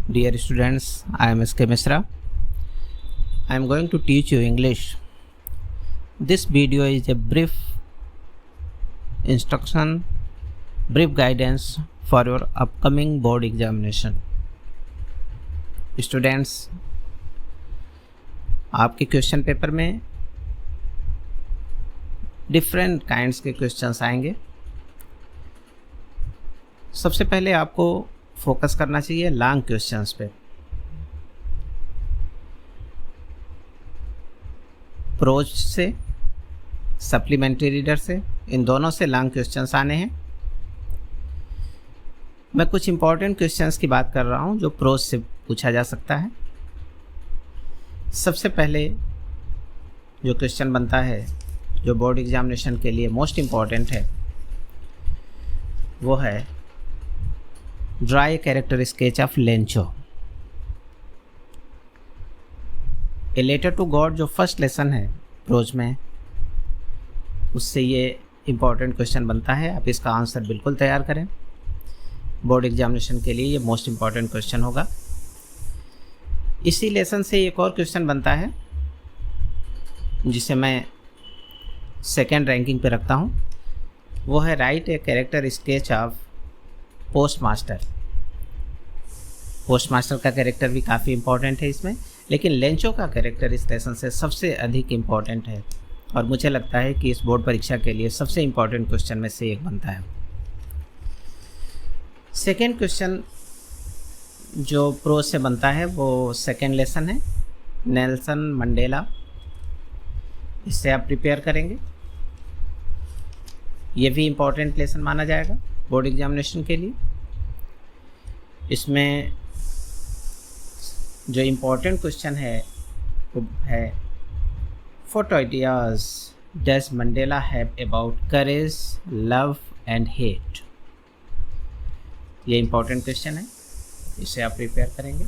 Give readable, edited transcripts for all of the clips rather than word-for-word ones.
Dear students, I am S.K. Misra. I am going to teach you English. This video is a brief instruction, brief guidance for your upcoming board examination. Students, आपके question paper में different kinds के questions आएंगे. सबसे पहले आपको focus करना चाहिए long questions पे. प्रोज से, सप्लीमेंट्री रीडर से, इन दोनों से लॉन्ग क्वेश्चंस आने हैं. मैं कुछ इंपॉर्टेंट क्वेश्चंस की बात कर रहा हूं जो प्रोज से पूछा जा सकता है. सबसे पहले जो क्वेश्चन बनता है जो बोर्ड एग्जामिनेशन के लिए मोस्ट इम्पॉर्टेंट है वो है draw a character sketch of Lencho. A letter to God जो फर्स्ट लेसन है प्रोज में, उससे ये इम्पॉर्टेंट क्वेश्चन बनता है. आप इसका आंसर बिल्कुल तैयार करें. बोर्ड एग्जामिनेशन के लिए ये मोस्ट इम्पॉर्टेंट क्वेश्चन होगा. इसी लेसन से एक और क्वेश्चन बनता है जिसे मैं सेकेंड रैंकिंग पे रखता हूँ. वो है right A character sketch of postmaster. Postmaster का कैरेक्टर भी काफ़ी इम्पॉर्टेंट है इसमें, लेकिन लेंचो का कैरेक्टर इस लेसन से सबसे अधिक इम्पॉर्टेंट है और मुझे लगता है कि इस बोर्ड परीक्षा के लिए सबसे इम्पॉर्टेंट क्वेश्चन में से एक बनता है. सेकेंड क्वेश्चन जो प्रोज से बनता है वो सेकेंड लेसन है नेल्सन मंडेला. इससे आप प्रिपेयर करेंगे. ये भी इम्पॉर्टेंट लेसन माना जाएगा बोर्ड एग्जामिनेशन के लिए. इसमें जो इम्पोर्टेंट क्वेश्चन है वो है what ideas does Mandela have about courage, love and hate. ये इम्पोर्टेंट क्वेश्चन है, इसे आप प्रिपेयर करेंगे.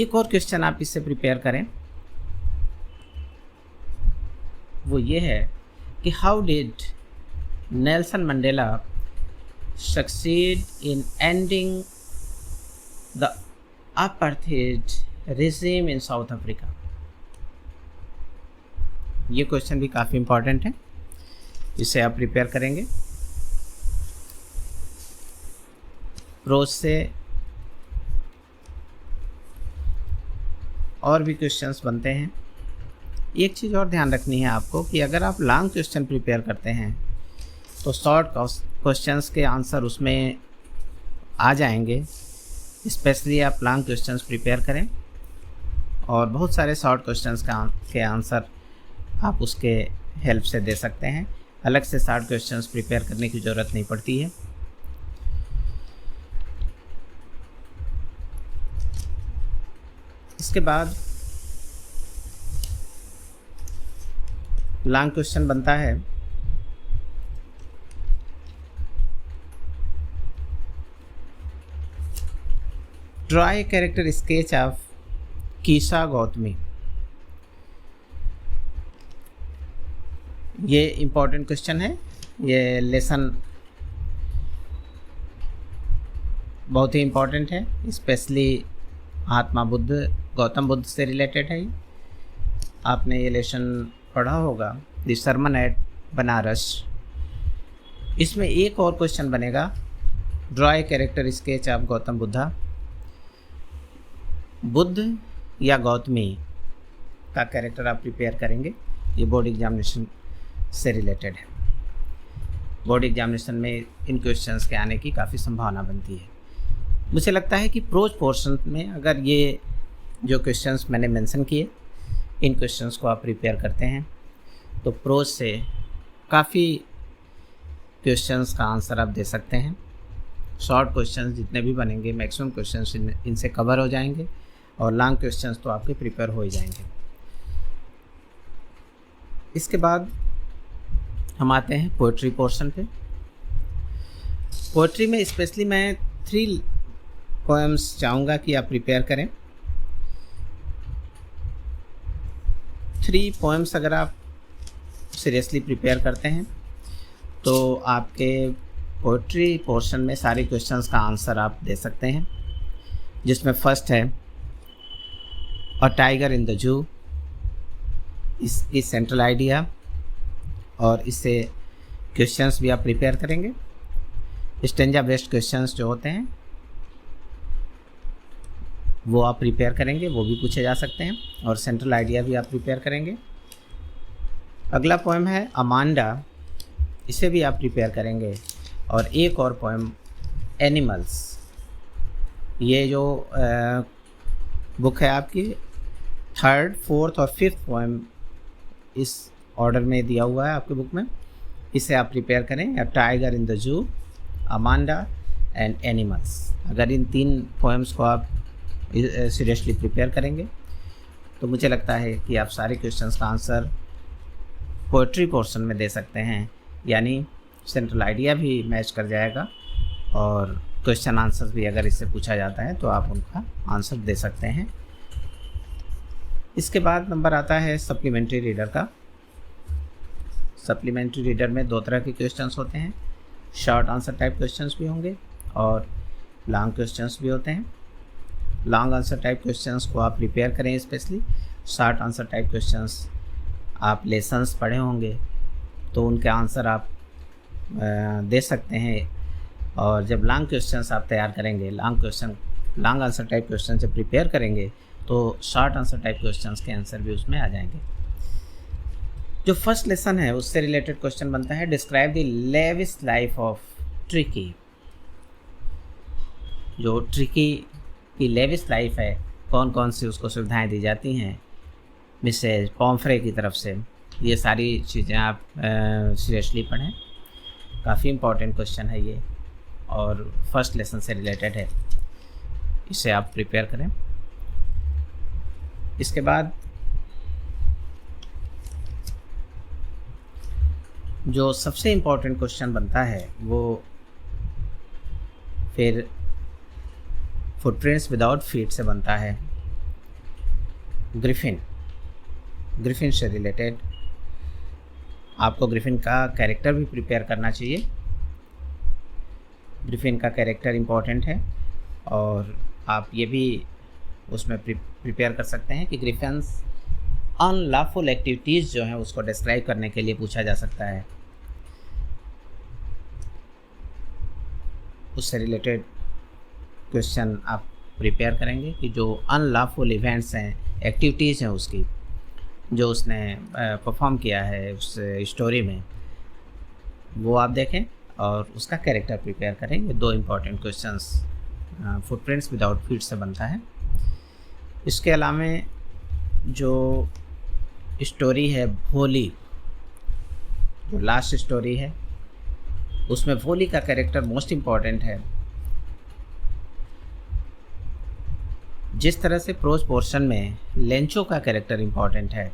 एक और क्वेश्चन आप इससे प्रिपेयर करें, वो ये है कि how did Nelson Mandela succeed in ending the apartheid regime in South Africa. ये क्वेश्चन भी काफ़ी इम्पॉर्टेंट है, इसे आप प्रिपेयर करेंगे. प्रोज से और भी क्वेश्चंस बनते हैं. एक चीज़ और ध्यान रखनी है आपको कि अगर आप लॉन्ग क्वेश्चन प्रिपेयर करते हैं तो शॉर्ट क्वेश्चंस के आंसर उसमें आ जाएंगे. स्पेशली आप लॉन्ग क्वेश्चंस प्रिपेयर करें और बहुत सारे शॉर्ट क्वेश्चंस के आंसर आप उसके हेल्प से दे सकते हैं. अलग से शॉर्ट क्वेश्चंस प्रिपेयर करने की ज़रूरत नहीं पड़ती है. इसके बाद लॉन्ग क्वेश्चन बनता है draw a character sketch of Kisa Gautami. ये इम्पोर्टेंट क्वेश्चन है. ये लेसन बहुत ही इम्पोर्टेंट है, स्पेशली महात्मा बुद्ध, गौतम बुद्ध से रिलेटेड है. आपने ये लेसन पढ़ा होगा, द सरमन एट बनारस. इसमें एक और क्वेश्चन बनेगा draw a character sketch of Gautam Buddha. Buddha या गौतमी का कैरेक्टर आप प्रिपेयर करेंगे. ये बोर्ड एग्जामिनेशन से रिलेटेड है. बोर्ड एग्जामिनेशन में इन क्वेश्चंस के आने की काफ़ी संभावना बनती है. मुझे लगता है कि प्रोज पोर्शन में अगर ये जो क्वेश्चंस मैंने मेंशन किए, इन क्वेश्चंस को आप प्रिपेयर करते हैं तो प्रोज से काफ़ी क्वेश्चंस का आंसर आप दे सकते हैं. शॉर्ट क्वेश्चंस जितने भी बनेंगे मैक्सिमम क्वेश्चंस इनसे कवर हो जाएंगे और लॉन्ग क्वेश्चंस तो आपके प्रिपेयर हो ही जाएंगे. इसके बाद हम आते हैं पोइट्री पोर्शन पे. पोइट्री में स्पेशली मैं 3 पोएम्स चाहूँगा कि आप प्रिपेयर करें. 3 पोएम्स अगर आप सीरियसली प्रिपेयर करते हैं तो आपके पोइट्री पोर्शन में सारे क्वेश्चंस का आंसर आप दे सकते हैं, जिसमें फर्स्ट है a tiger in the zoo, इसकी सेंट्रल आइडिया, और इससे क्वेश्चंस भी आप प्रिपेयर करेंगे। स्टेंजा बेस्ड क्वेश्चंस जो होते हैं वो आप प्रिपेयर करेंगे, वो भी पूछे जा सकते हैं, और सेंट्रल आइडिया भी आप प्रिपेयर करेंगे। अगला पोएम है अमांडा, इसे भी आप प्रिपेयर करेंगे। और एक और पोएम एनिमल्स, ये जो बुक है आपकी, थर्ड, फोर्थ और फिफ्थ पोएम इस ऑर्डर में दिया हुआ है आपकी बुक में, इसे आप प्रिपेयर करें। A tiger in the zoo, Amanda and animals. अगर इन 3 पोएम्स को आप सीरियसली प्रिपेयर करेंगे तो मुझे लगता है कि आप सारे क्वेश्चंस का आंसर पोएट्री पोर्शन में दे सकते हैं, यानी सेंट्रल आइडिया भी मैच कर जाएगा, और क्वेश्चन आंसर भी अगर इससे पूछा जाता है तो आप उनका आंसर दे सकते हैं। इसके बाद नंबर आता है सप्लीमेंट्री रीडर का। सप्लीमेंट्री रीडर में 2 तरह के क्वेश्चंस होते हैं, शॉर्ट आंसर टाइप क्वेश्चंस भी होंगे और लॉन्ग क्वेश्चंस भी होते हैं। लॉन्ग आंसर टाइप क्वेश्चंस को आप प्रिपेयर करें specially. Short answer type questions आप लेसन्स पढ़े होंगे तो उनके आंसर आप दे सकते हैं, और जब लॉन्ग क्वेश्चंस आप तैयार करेंगे, लॉन्ग आंसर टाइप क्वेश्चन से प्रिपेयर करेंगे तो शॉर्ट आंसर टाइप क्वेश्चंस के आंसर भी उसमें आ जाएंगे। जो फर्स्ट लेसन है उससे रिलेटेड क्वेश्चन बनता है, describe the lavish life of tricky. जो ट्रिकी की लेविश लाइफ है, कौन कौन सी उसको सुविधाएं दी जाती हैं मिसेज पॉम्फ्रे की तरफ से, ये सारी चीज़ें आप सीरियसली पढ़ें। काफ़ी इम्पोर्टेंट क्वेश्चन है ये, और फर्स्ट लेसन से रिलेटेड है, इसे आप प्रिपेयर करें। इसके बाद जो सबसे इम्पोर्टेंट क्वेश्चन बनता है वो फिर फुटप्रिंट्स विदाउट फीट से बनता है। ग्रिफिन से रिलेटेड आपको ग्रिफिन का कैरेक्टर भी प्रिपेयर करना चाहिए। ग्रिफिन का कैरेक्टर इम्पॉर्टेंट है, और आप ये भी उसमें प्रिपेयर कर सकते हैं कि ग्रिफिन्स अनलॉफुल एक्टिविटीज़ जो हैं उसको डिस्क्राइब करने के लिए पूछा जा सकता है। उससे रिलेटेड क्वेश्चन आप प्रिपेयर करेंगे कि जो अनलॉफुल इवेंट्स हैं, एक्टिविटीज़ हैं उसकी, जो उसने परफॉर्म किया है उस स्टोरी में, वो आप देखें और उसका कैरेक्टर प्रिपेयर करें। ये 2 important questions footprints without feet से बनता है। इसके अलावा जो स्टोरी है भोली, जो लास्ट स्टोरी है उसमें भोली का कैरेक्टर मोस्ट इम्पॉर्टेंट है। जिस तरह से प्रोज पोर्शन में लेंचो का कैरेक्टर इम्पॉर्टेंट है,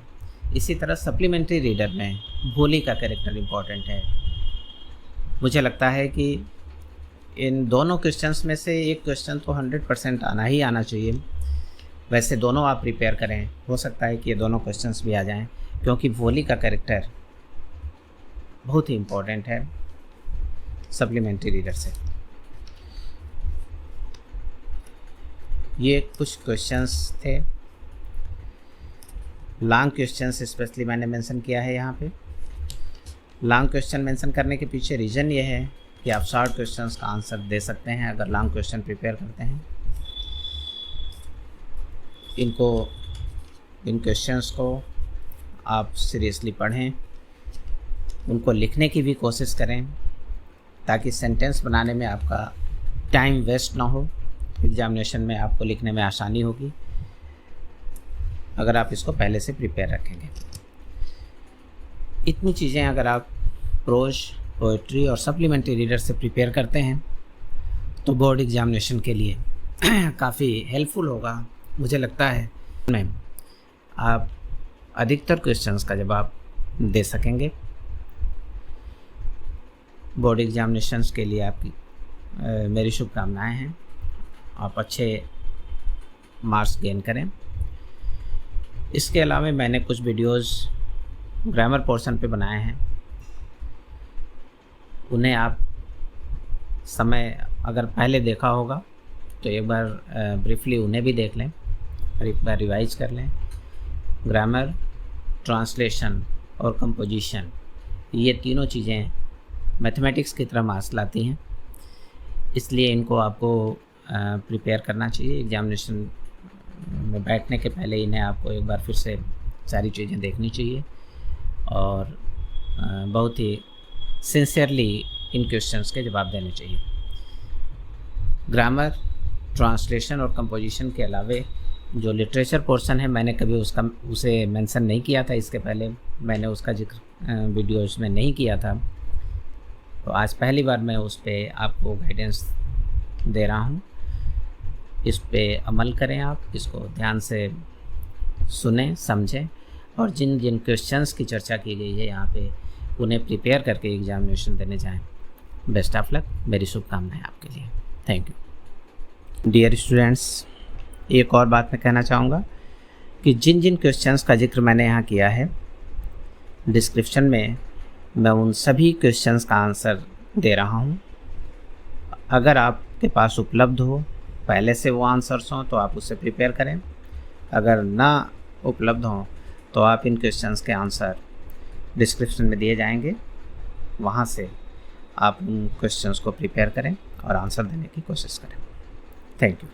इसी तरह सप्लीमेंट्री रीडर में भोली का कैरेक्टर इम्पॉर्टेंट है। मुझे लगता है कि इन दोनों क्वेश्चंस में से एक क्वेश्चन तो 100% आना ही आना चाहिए। वैसे दोनों आप प्रिपेयर करें, हो सकता है कि ये दोनों क्वेश्चंस भी आ जाएं, क्योंकि भोली का कैरेक्टर बहुत ही इम्पॉर्टेंट है सप्लीमेंट्री रीडर से। ये कुछ क्वेश्चंस थे, लॉन्ग क्वेश्चंस स्पेशली मैंने मेंशन किया है यहाँ पे। लॉन्ग क्वेश्चन मेंशन करने के पीछे रीज़न ये है कि आप शॉर्ट क्वेश्चंस का आंसर दे सकते हैं अगर लॉन्ग क्वेश्चन प्रिपेयर करते हैं। इन क्वेश्चंस को आप सीरियसली पढ़ें, उनको लिखने की भी कोशिश करें ताकि सेंटेंस बनाने में आपका टाइम वेस्ट ना हो। एग्जामिनेशन में आपको लिखने में आसानी होगी अगर आप इसको पहले से प्रिपेयर रखेंगे। इतनी चीज़ें अगर आप प्रोज, पोएट्री और सप्लीमेंट्री रीडर से प्रिपेयर करते हैं तो बोर्ड एग्जामिनेशन के लिए काफ़ी हेल्पफुल होगा। मुझे लगता है में आप अधिकतर क्वेश्चंस का जवाब दे सकेंगे। बोर्ड एग्जामिनेशंस के लिए आपकी मेरी शुभकामनाएं हैं। आप अच्छे मार्क्स गेन करें। इसके अलावा मैंने कुछ वीडियोस ग्रामर पोर्शन पे बनाए हैं, उन्हें आप समय अगर पहले देखा होगा तो एक बार ब्रीफली उन्हें भी देख लें और एक बार रिवाइज कर लें। ग्रामर, ट्रांसलेशन और कंपोजिशन, ये तीनों चीज़ें मैथमेटिक्स की तरह मार्क्स लाती हैं, इसलिए इनको आपको प्रिपेयर करना चाहिए। एग्जामिनेशन में बैठने के पहले इन्हें आपको एक बार फिर से सारी चीज़ें देखनी चाहिए और बहुत ही सिंसियरली इन क्वेश्चंस के जवाब देने चाहिए। ग्रामर, ट्रांसलेशन और कंपोजिशन के अलावे जो लिटरेचर पोर्शन है, मैंने कभी उसे मेंशन नहीं किया था, इसके पहले मैंने उसका जिक्र वीडियोज़ में नहीं किया था, तो आज पहली बार मैं उस पर आपको गाइडेंस दे रहा हूँ। इस पे अमल करें, आप इसको ध्यान से सुनें, समझें और जिन जिन क्वेश्चंस की चर्चा की गई है यहाँ पे उन्हें प्रिपेयर करके एग्जामिनेशन देने जाएं। बेस्ट ऑफ लक, मेरी शुभकामनाएं आपके लिए। Thank you. डियर स्टूडेंट्स, एक और बात मैं कहना चाहूँगा कि जिन जिन क्वेश्चंस का जिक्र मैंने यहाँ किया है, डिस्क्रिप्शन में मैं उन सभी क्वेश्चंस का आंसर दे रहा हूँ। अगर आपके पास उपलब्ध हो, पहले से वो आंसर्स हों तो आप उससे प्रिपेयर करें। अगर ना उपलब्ध हों तो आप इन क्वेश्चंस के आंसर डिस्क्रिप्शन में दिए जाएंगे, वहाँ से आप उन क्वेश्चंस को प्रिपेयर करें और आंसर देने की कोशिश करें। Thank you.